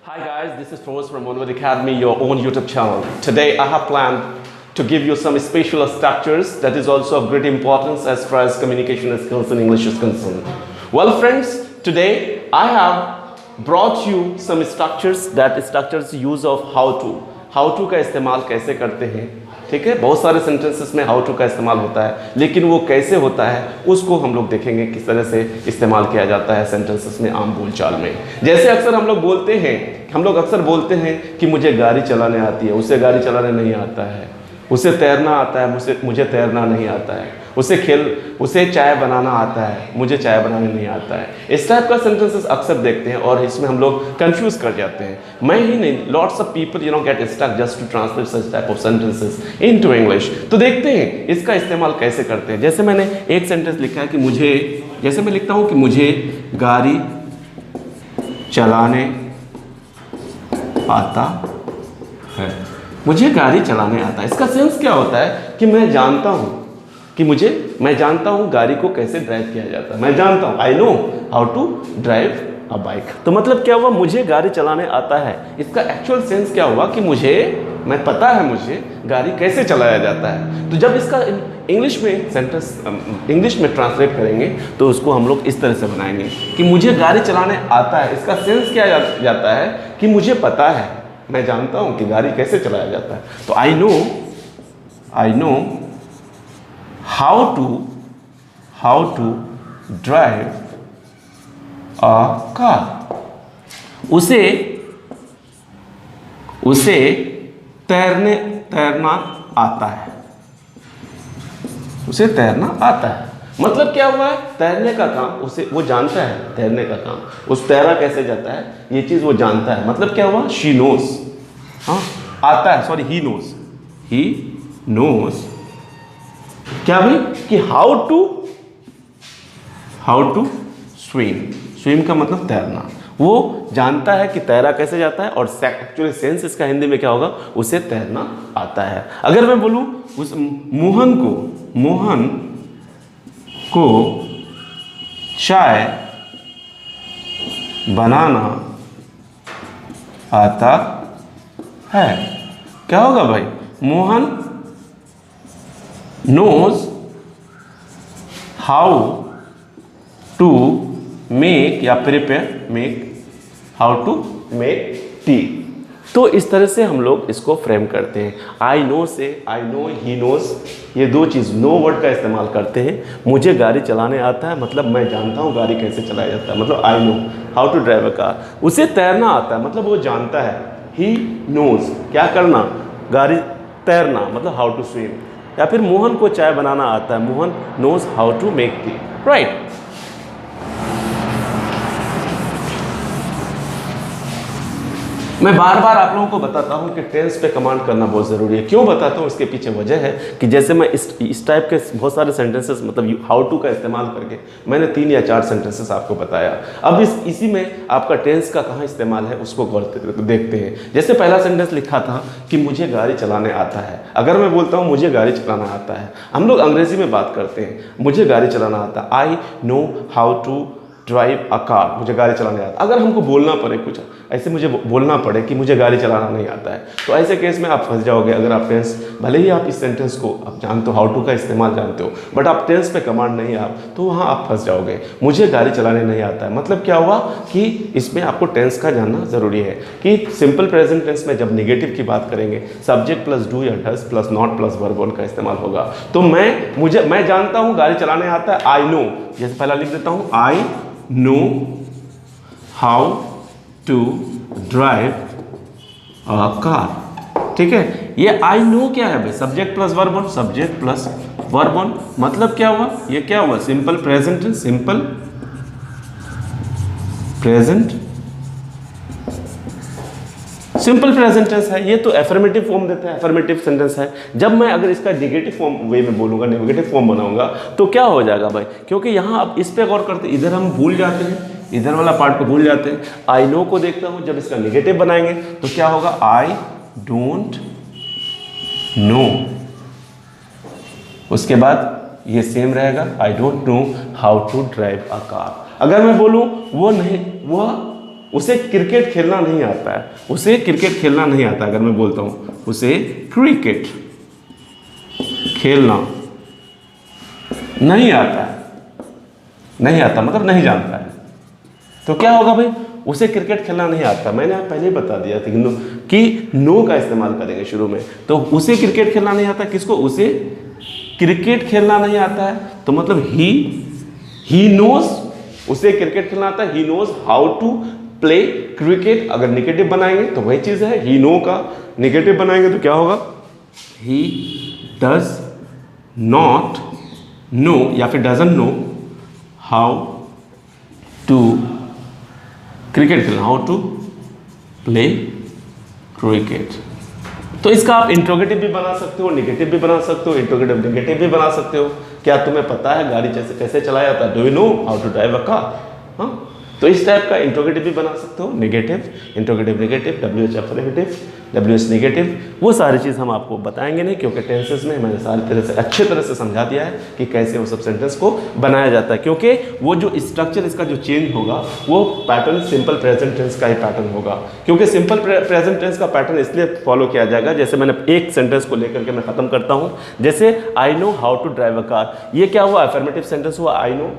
Hi guys, this is Feroz from Onward Academy, your own YouTube channel. Today I have planned to give you some special structures that is also of great importance as far as communication skills in English is concerned. Well friends, today I have brought you some structures, that structures use of how to का इस्तेमाल कैसे करते हैं. ठीक है, बहुत सारे sentences में हाउ टू का इस्तेमाल होता है, लेकिन वो कैसे होता है उसको हम लोग देखेंगे किस तरह से इस्तेमाल किया जाता है सेंटेंसेस में, आम बोलचाल में. जैसे अक्सर हम लोग अक्सर बोलते हैं कि मुझे गाड़ी चलाने आती है, उसे गाड़ी चलाने नहीं आता है. उसे तैरना आता है, मुझे तैरना नहीं आता है. उसे चाय बनाना आता है, मुझे चाय बनाने नहीं आता है. इस टाइप का सेंटेंसेस अक्सर देखते हैं और इसमें हम लोग कंफ्यूज कर जाते हैं. मैं ही नहीं, lots of people get stuck just to translate such type of sentences into English. तो देखते हैं इसका इस्तेमाल कैसे करते हैं. जैसे मैंने एक सेंटेंस लिखा है कि जैसे मैं लिखता हूं कि मुझे गाड़ी चलाने आता है. मुझे गाड़ी चलाने आता है, इसका सेंस क्या होता है कि मैं जानता हूं गाड़ी को कैसे ड्राइव किया जाता है. मैं जानता हूं, I know how to drive a bike. तो मतलब क्या हुआ, मुझे गाड़ी चलाने आता है. इसका एक्चुअल सेंस क्या हुआ कि मैं पता है मुझे गाड़ी कैसे चलाया जाता है. तो जब इसका इंग्लिश में ट्रांसलेट करेंगे तो उसको हम लोग इस तरह से बनाएंगे कि मुझे गाड़ी चलाने आता है. इसका सेंस क्या जाता है कि मुझे पता है, मैं जानता हूं कि गाड़ी कैसे चलाया जाता है. तो I know how to drive a car. उसे तैरना आता है. उसे तैरना आता है मतलब क्या हुआ है, तैरने का काम वो जानता है. तैरने का काम, उस तैरा कैसे जाता है ये चीज वो जानता है. मतलब क्या हुआ, शी नोज. आता है, सॉरी, ही नोज क्या भाई कि हाउ टू स्विम का मतलब तैरना. वो जानता है कि तैरा कैसे जाता है और एक्चुअली सेंस इसका हिंदी में क्या होगा, उसे तैरना आता है. अगर मैं बोलूं उस मोहन को चाय बनाना आता है, क्या होगा भाई, Mohan knows how to make tea. तो इस तरह से हम लोग इसको फ्रेम करते हैं. आई नो से आई नो, ही नोज, ये दो चीज़ नो वर्ड का इस्तेमाल करते हैं. मुझे गाड़ी चलाने आता है मतलब मैं जानता हूँ गाड़ी कैसे चलाया जाता है, मतलब I know how to drive a car. उसे तैरना आता है मतलब वो जानता है. ही नोज क्या करना, गाड़ी तैरना मतलब हाउ टू स्विम. या फिर मोहन को चाय बनाना आता है, Mohan knows how to make tea. Right. मैं बार बार आप लोगों को बताता हूं कि टेंस पे कमांड करना बहुत ज़रूरी है. क्यों बताता हूं, इसके पीछे वजह है कि जैसे मैं इस टाइप के बहुत सारे सेंटेंसेस मतलब हाउ टू का इस्तेमाल करके मैंने 3 या 4 सेंटेंसेस आपको बताया. अब इसी में आपका टेंस का कहाँ इस्तेमाल है उसको देखते हैं. जैसे पहला सेंटेंस लिखा था कि मुझे गाड़ी चलाने आता है. अगर मैं बोलता हूँ मुझे गाड़ी चलाना आता है, हम लोग अंग्रेजी में बात करते हैं, मुझे गाड़ी चलाना आता है. I know how to drive a car, मुझे गाड़ी चलाने आता. अगर हमको बोलना पड़े कुछ ऐसे, मुझे बोलना पड़े कि मुझे गाड़ी चलाना नहीं आता है, तो ऐसे केस में आप फंस जाओगे. अगर आप टेंस, भले ही आप इस सेंटेंस को आप जानते हो, हाउ टू का इस्तेमाल जानते हो, बट आप टेंस पे कमांड नहीं आप, तो वहाँ आप फंस जाओगे. मुझे गाड़ी चलाने नहीं आता है मतलब क्या हुआ कि इसमें आपको टेंस का जानना ज़रूरी है. कि सिंपल प्रेजेंट टेंस में जब निगेटिव की बात करेंगे, सब्जेक्ट प्लस डू या does plus not plus verb on का इस्तेमाल होगा. तो मैं जानता हूँ गाड़ी चलाने आता है. आई नो, जैसे पहला लिख देता हूँ, I know how to drive a car. ठीक है, ये आई नो क्या है भाई, सब्जेक्ट प्लस वर्ब ऑन. मतलब क्या हुआ, ये क्या हुआ, सिंपल प्रेजेंट टेंस है. ये तो एफर्मेटिव फॉर्म देता है, एफर्मेटिव सेंटेंस है. जब मैं अगर इसका नेगेटिव फॉर्म वे में बोलूँगा, नेगेटिव फॉर्म बनाऊंगा, तो क्या हो जाएगा भाई, क्योंकि यहाँ आप इस पे गौर करते, इधर हम भूल जाते हैं, इधर वाला पार्ट को भूल जाते हैं. आई नो को देखता हूँ, जब इसका नेगेटिव बनाएंगे तो क्या होगा, आई डोंट नो. उसके बाद ये सेम रहेगा, I don't know how to drive a car. अगर मैं बोलूँ वो उसे क्रिकेट खेलना नहीं आता है, उसे क्रिकेट खेलना नहीं आता। अगर मैं बोलता हूं उसे क्रिकेट खेलना नहीं आता है, नहीं आता मतलब नहीं जानता है, तो क्या होगा भाई, उसे क्रिकेट खेलना नहीं आता। मैंने आप पहले ही बता दिया था कि नो का इस्तेमाल करेंगे शुरू में। तो उसे क्रिकेट खेलना नहीं आता, किसको, उसे क्रिकेट खेलना नहीं आता है, तो मतलब ही नोज, उसे क्रिकेट खेलना आता है, he knows how to play cricket. अगर निगेटिव बनाएंगे तो वही चीज है, ही नो का निगेटिव बनाएंगे तो क्या होगा, ही डज नॉट नो या फिर doesn't know how to cricket खेलना, हाउ टू प्ले क्रिकेट। तो इसका आप इंट्रोगेटिव भी बना सकते हो, निगेटिव भी बना सकते हो, इंट्रोगेटिव निगेटिव भी बना सकते हो। क्या तुम्हें पता है गाड़ी कैसे चलाया जाता है, do you know how to drive a car. हाँ, तो इस टाइप का इंट्रोगेटिव भी बना सकते हो, negative, interrogative negative, WH affirmative, WH negative, वो सारी चीज़ हम आपको बताएंगे नहीं, क्योंकि टेंसेस में मैंने सारी तरह से अच्छे तरह से समझा दिया है कि कैसे वो सब सेंटेंस को बनाया जाता है। क्योंकि वो जो स्ट्रक्चर इसका जो चेंज होगा वो पैटर्न सिंपल प्रेजेंट टेंस का ही पैटर्न होगा। क्योंकि सिंपल प्रेजेंट टेंस का पैटर्न इसलिए फॉलो किया जाएगा, जैसे मैंने एक सेंटेंस को लेकर के मैं खत्म करता हूँ, जैसे I know how to drive a car, ये क्या हुआ, अफर्मेटिव सेंटेंस हुआ, आई नो।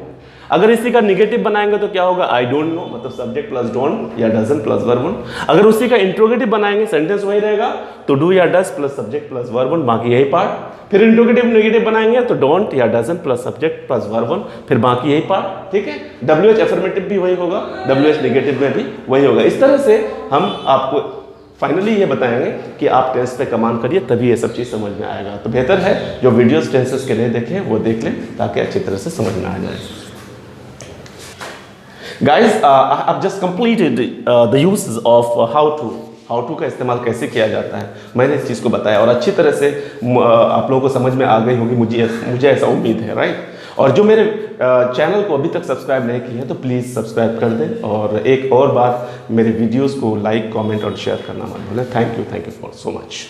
अगर इसी का निगेटिव बनाएंगे तो क्या होगा, आई डोंट नो, मतलब सब्जेक्ट प्लस डोंट या डजंट प्लस वर्ब वन। अगर उसी का इंट्रोगेटिव बनाएंगे सेंटेंस वही रहेगा, तो डू या does plus subject plus verb one, बाकी यही पार्ट। फिर इंट्रोगेटिव नेगेटिव बनाएंगे तो डोंट या doesn't plus subject plus verb one, फिर बाकी यही पार्ट। ठीक है, WH अफर्मेटिव भी वही होगा, WH नेगेटिव में भी वही होगा। इस तरह से हम आपको फाइनली ये बताएंगे कि आप टेंस पे कमांड करिए, तभी ये सब चीज़ समझ में आएगा। तो बेहतर है जो वीडियोस टेंसेस के लिए देखें वो देख लें, ताकि अच्छी तरह से समझ में आ जाए। Guys, I've just completed the uses of how to का इस्तेमाल कैसे किया जाता है, मैंने इस चीज़ को बताया और अच्छी तरह से आप लोगों को समझ में आ गई होगी, मुझे ऐसा उम्मीद है, राइट। और जो मेरे चैनल को अभी तक सब्सक्राइब नहीं किया है तो प्लीज़ सब्सक्राइब कर दें, और एक और बार मेरे वीडियोस को लाइक, कमेंट और शेयर करना मत भूलें। Thank you for so much.